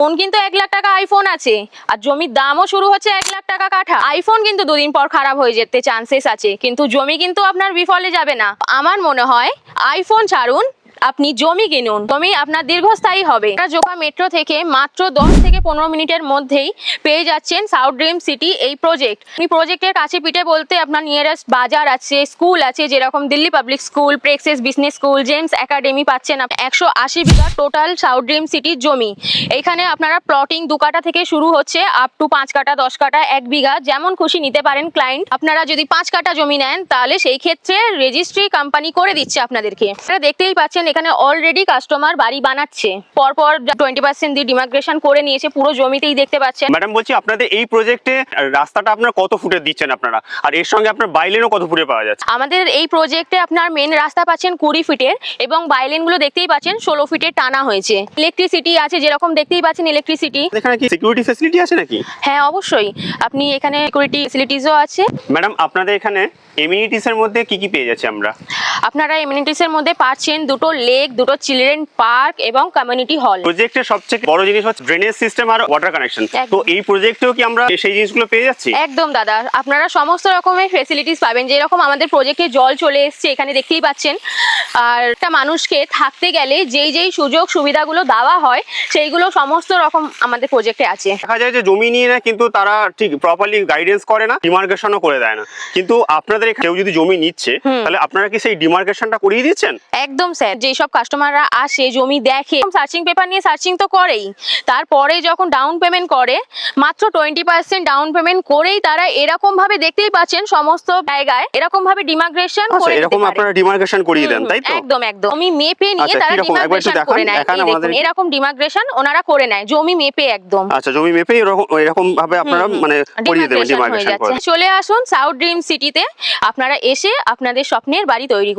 Phone কিন্তু 1 লাখ টাকা iPhone আছে, আর জমির দামও শুরু হচ্ছে 1 লাখ টাকা কাঠা। আইফোন কিন্তু 2 দিন পর খারাপ হয়ে যেতে চান্সেস আছে, কিন্তু জমি কিন্তু আপনার বিফলে যাবে না। আমার মনে হয় আইফোন ছাড়ুন, আপনি জমি কিনুন, জমি আপনার দীর্ঘস্থায়ী হবে। জোকা মেট্রো থেকে মাত্র 10 থেকে 15 মিনিটের মধ্যেই পেয়ে যাচ্ছেন সাউথ ড্রিম সিটি এই প্রজেক্ট। এই প্রজেক্টের কাছে পিঠে বলতে আপনার নিয়ারেস্ট বাজার আছে, স্কুল আছে, যেরকম Delhi public school, Praxis business school, GEMS academy পাচ্ছেন। 180 বিঘা টোটাল সাউথ ড্রিম সিটির জমি। এখানে আপনারা প্লটিং 2 কাঠা থেকে শুরু হচ্ছে আপ টু 5 কাঠা, 10 কাঠা, 1 বিঘা, যেমন খুশি নিতে পারেন ক্লায়েন্ট। আপনারা যদি 5 কাঠা জমি নেন তাহলে সেই ক্ষেত্রে রেজিস্ট্রি কোম্পানি করে দিচ্ছে আপনাদেরকে। আপনারা দেখতেই পাচ্ছেন এখানে অলরেডি কাস্টমার বাড়ি বানাচ্ছে, পরপর 20% দিয়ে ডিমার্কেশন করে নিয়েছে, পুরো জমিতেই দেখতে পাচ্ছেন। ম্যাডাম বলছি, আপনাদের এই প্রজেক্টে রাস্তাটা আপনারা কত ফুটের দিচ্ছেন আপনারা, আর এর সঙ্গে আপনার বাইলেনও কত ফুটে পাওয়া যাচ্ছে? আমাদের এই প্রজেক্টে আপনার মেন রাস্তা পাচ্ছেন 20 ফিটের, এবং বাইলেন গুলো দেখতেই পাচ্ছেন 16 ফিটের টানা হয়েছে। ইলেকট্রিসিটি আছে, যেরকম দেখতেই পাচ্ছেন ইলেকট্রিসিটি। এখানে কি সিকিউরিটি ফ্যাসিলিটি আছে নাকি? হ্যাঁ অবশ্যই, আপনি এখানে সিকিউরিটি ফ্যাসিলিটিসও আছে। ম্যাডাম আপনাদের এখানে এমিনিটিস এর মধ্যে কি কি পেয়ে যাচ্ছে আমরা? আপনারা এমিনিটিস এর মধ্যে পাচ্ছেন 2টো লেক, 2টো চিলড্রেন পার্ক এবং কমিউনিটি হল। প্রজেক্টের সবচেয়ে বড় জিনিস হচ্ছে ড্রেনেজ সিস্টেম আর ওয়াটার কানেকশন। তো এই প্রজেক্টেও কি আমরা সেই জিনিসগুলো পেয়ে যাচ্ছি? একদম দাদা, আপনারা সমস্ত রকমের ফেসিলিটিস পাবেন। যেরকম আমাদের প্রজেক্টে জল চলে এসছে, এখানে দেখতেই পাচ্ছেন। আর একটা মানুষকে থাকতে গেলে যেই যেই সুযোগ সুবিধাগুলো দেওয়া হয় সেইগুলো সমস্ত রকম আমাদের প্রজেক্টে আছে। দেখা যায় যে জমি নিয়ে না, কিন্তু তারা ঠিক প্রপারলি গাইডেন্স করে না, ডিমার্কেশনও করে দেয় না। কিন্তু আপনাদের এখানে কেউ যদি জমি নিচ্ছে তাহলে আপনারা কি সেই ডিমার্কেশনটা করিয়ে দিচ্ছেন? একদম স্যার, যেসব কাস্টমাররা আসে জমি দেখে, সার্চিং পেপার নিয়ে সার্চিং তো করেই, তারপরে যখন ডাউন পেমেন্ট করে মাত্র 20% ডাউন পেমেন্ট করেই তারা এরকম ভাবে দেখতেই পাচ্ছেন সমস্ত জায়গায় এরকম ভাবে ডিমার্কেশন করে দিতে এরকম পারে। আপনারা ডিমার্কেশন করিয়ে দেন, তাই তো? একদম একদম, জমি মেপে নিয়ে আচ্ছা, তারা কিরকম? একবার একটু ডিমার্কেশন দেখান, করে নেয়। দেখান এই দেখুন, আমাদের। এরকম ডিমার্কেশন ওনারা করে নেয়, জমি মেপে একদম। আচ্ছা, জমি মেপে এরকম ভাবে আপনারা মানে করিয়ে দেবেন, ডিমার্কেশন হয়ে ডিমার্কেশন করে। যাচ্ছে। চলে আসুন সাউথ ড্রিম সিটিতে, আপনারা এসে আপনাদের স্বপ্নের বাড়ি তৈরি করুন।